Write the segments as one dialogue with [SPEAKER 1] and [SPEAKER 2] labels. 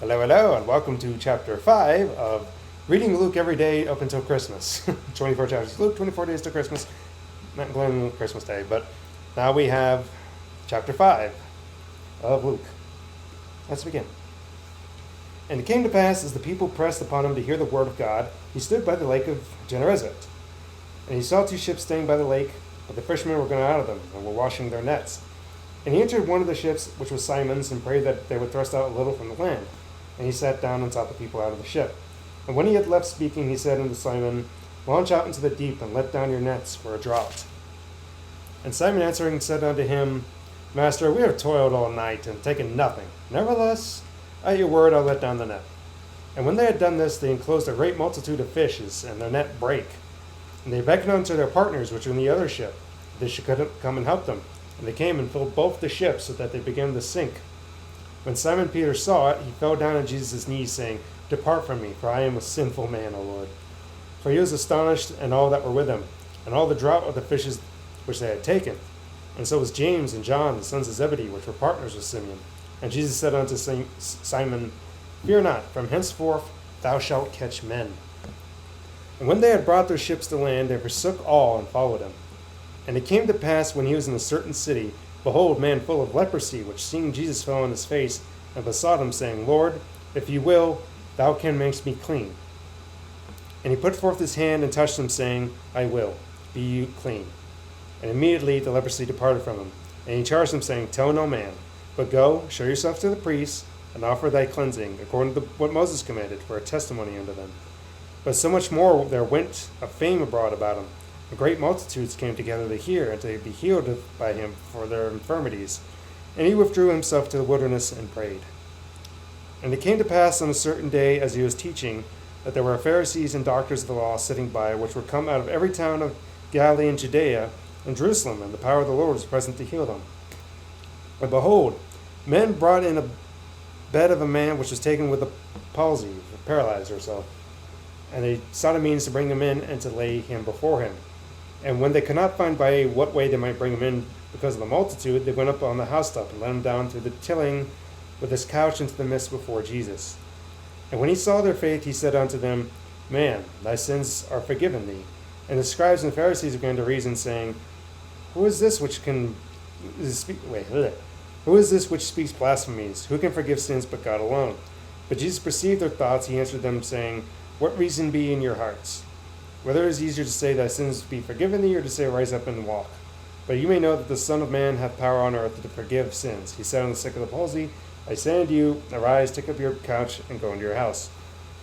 [SPEAKER 1] Hello, hello, and welcome to chapter 5 of Reading Luke Every Day Up Until Christmas. 24 chapters of Luke, 24 days to Christmas, not including Christmas Day, but now we have chapter 5 of Luke. Let's begin. And it came to pass, as the people pressed upon him to hear the word of God, he stood by the lake of Gennesaret. And he saw two ships staying by the lake, but the fishermen were gone out of them, and were washing their nets. And he entered one of the ships, which was Simon's, and prayed that they would thrust out a little from the land. And he sat down and taught the people out of the ship. And when he had left speaking, he said unto Simon, Launch out into the deep, and let down your nets for a draught. And Simon answering said unto him, Master, we have toiled all night, and taken nothing. Nevertheless, at your word I'll let down the net. And when they had done this, they enclosed a great multitude of fishes, and their net brake. And they beckoned unto their partners which were in the other ship, that they should come and help them. And they came and filled both the ships, so that they began to sink. When Simon Peter saw it, he fell down on Jesus' knees, saying, Depart from me, for I am a sinful man, O Lord. For he was astonished, and all that were with him, and all the draught of the fishes which they had taken. And so was James and John, the sons of Zebedee, which were partners with Simeon. And Jesus said unto Simon, Fear not, from henceforth thou shalt catch men. And when they had brought their ships to land, they forsook all and followed him. And it came to pass, when he was in a certain city, behold, a man full of leprosy, which seeing Jesus fell on his face, and besought him, saying, Lord, if you will, thou canst make me clean. And he put forth his hand and touched him, saying, I will, be you clean. And immediately the leprosy departed from him. And he charged him, saying, Tell no man, but go, show yourself to the priests, and offer thy cleansing, according to what Moses commanded, for a testimony unto them. But so much more there went a fame abroad about him. And great multitudes came together to hear and to be healed by him for their infirmities. And he withdrew himself to the wilderness and prayed. And it came to pass on a certain day, as he was teaching, that there were Pharisees and doctors of the law sitting by, which were come out of every town of Galilee and Judea and Jerusalem, and the power of the Lord was present to heal them. And behold, men brought in a bed of a man which was taken with a palsy, paralyzed or so. And they sought a means to bring him in and to lay him before him. And when they could not find by what way they might bring him in because of the multitude, they went up on the housetop and let him down through the tilling with his couch into the midst before Jesus. And when he saw their faith, he said unto them, Man, thy sins are forgiven thee. And the scribes and Pharisees began to reason, saying, Who is this which speaks blasphemies? Who can forgive sins but God alone? But Jesus perceived their thoughts. He answered them, saying, What reason be in your hearts? Whether it is easier to say, Thy sins be forgiven thee, or to say, Rise up and walk. But you may know that the Son of Man hath power on earth to forgive sins. He said unto the sick of the palsy, I say unto you, Arise, take up your couch, and go into your house.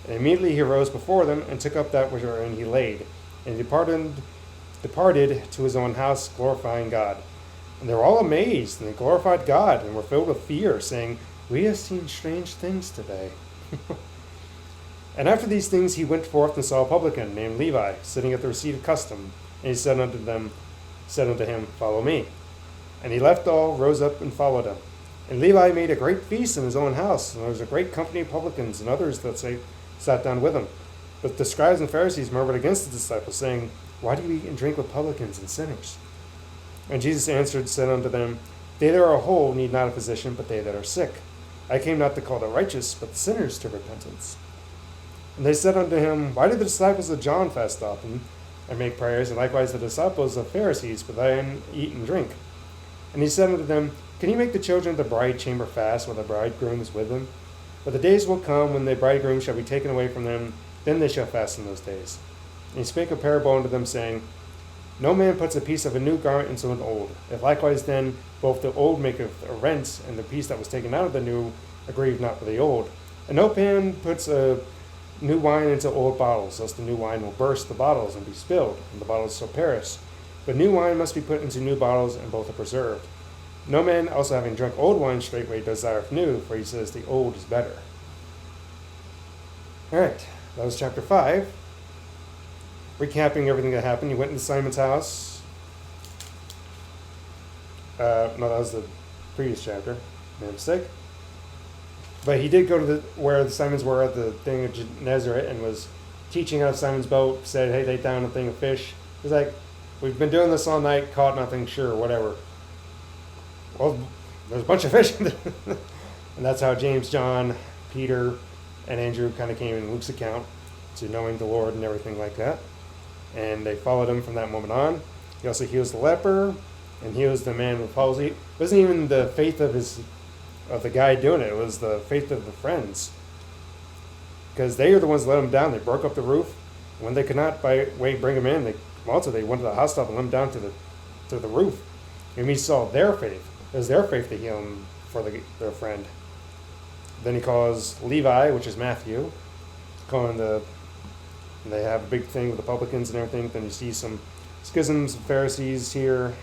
[SPEAKER 1] And immediately he arose before them, and took up that wherein he laid, and departed to his own house, glorifying God. And they were all amazed, and they glorified God, and were filled with fear, saying, We have seen strange things today. And after these things he went forth and saw a publican named Levi sitting at the receipt of custom. And he said unto him, Follow me. And he left all, rose up, and followed him. And Levi made a great feast in his own house, and there was a great company of publicans and others that sat down with him. But the scribes and Pharisees murmured against the disciples, saying, Why do you eat and drink with publicans and sinners? And Jesus answered, said unto them, They that are whole need not a physician, but they that are sick. I came not to call the righteous, but the sinners to repentance. And they said unto him, Why do the disciples of John fast often, and make prayers, and likewise the disciples of Pharisees, but thine eat and drink? And he said unto them, Can you make the children of the bride chamber fast, while the bridegroom is with them? But the days will come, when the bridegroom shall be taken away from them, then they shall fast in those days. And he spake a parable unto them, saying, No man puts a piece of a new garment into an old. If likewise then both the old maketh a rent, and the piece that was taken out of the new agreed not with the old. And no man puts a new wine into old bottles, lest the new wine will burst the bottles and be spilled, and the bottles shall perish. But new wine must be put into new bottles, and both are preserved. No man also having drunk old wine straightway desireth new, for he says the old is better. Alright, that was chapter 5. Recapping everything that happened, he went into Simon's house. No, that was the previous chapter. My mistake. But he did go to where the Simons were at the thing of Gennesaret and was teaching out of Simon's boat, said, Hey, lay down a thing of fish. He's like, We've been doing this all night, caught nothing, sure, whatever. Well, there's a bunch of fish in there. And that's how James, John, Peter and Andrew kind of came in Luke's account to knowing the Lord and everything like that. And they followed him from that moment on. He also heals the leper and heals the man with palsy. It wasn't even the faith of the guy doing it. It was the faith of the friends. Because they are the ones that let him down. They broke up the roof. When they could not by way bring him in, they went to the hospital and let him down to the roof. And we saw their faith. It was their faith to heal him for their friend. Then he calls Levi, which is Matthew, they have a big thing with the publicans and everything. Then you see some schisms of Pharisees here.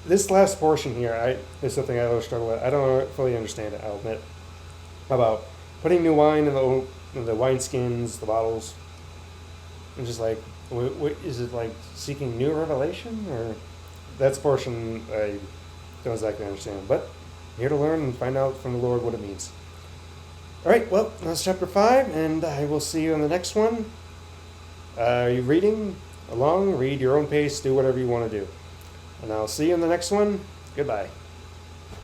[SPEAKER 1] This last portion here is something I always struggle with. I don't fully understand it, I'll admit. About putting new wine in the wineskins, the bottles. I'm just like, what is it like seeking new revelation? Or that's a portion I don't exactly understand. But I'm here to learn and find out from the Lord what it means. All right, well, that's chapter 5, and I will see you in the next one. Are you reading along? Read your own pace, do whatever you want to do. And I'll see you in the next one. Goodbye.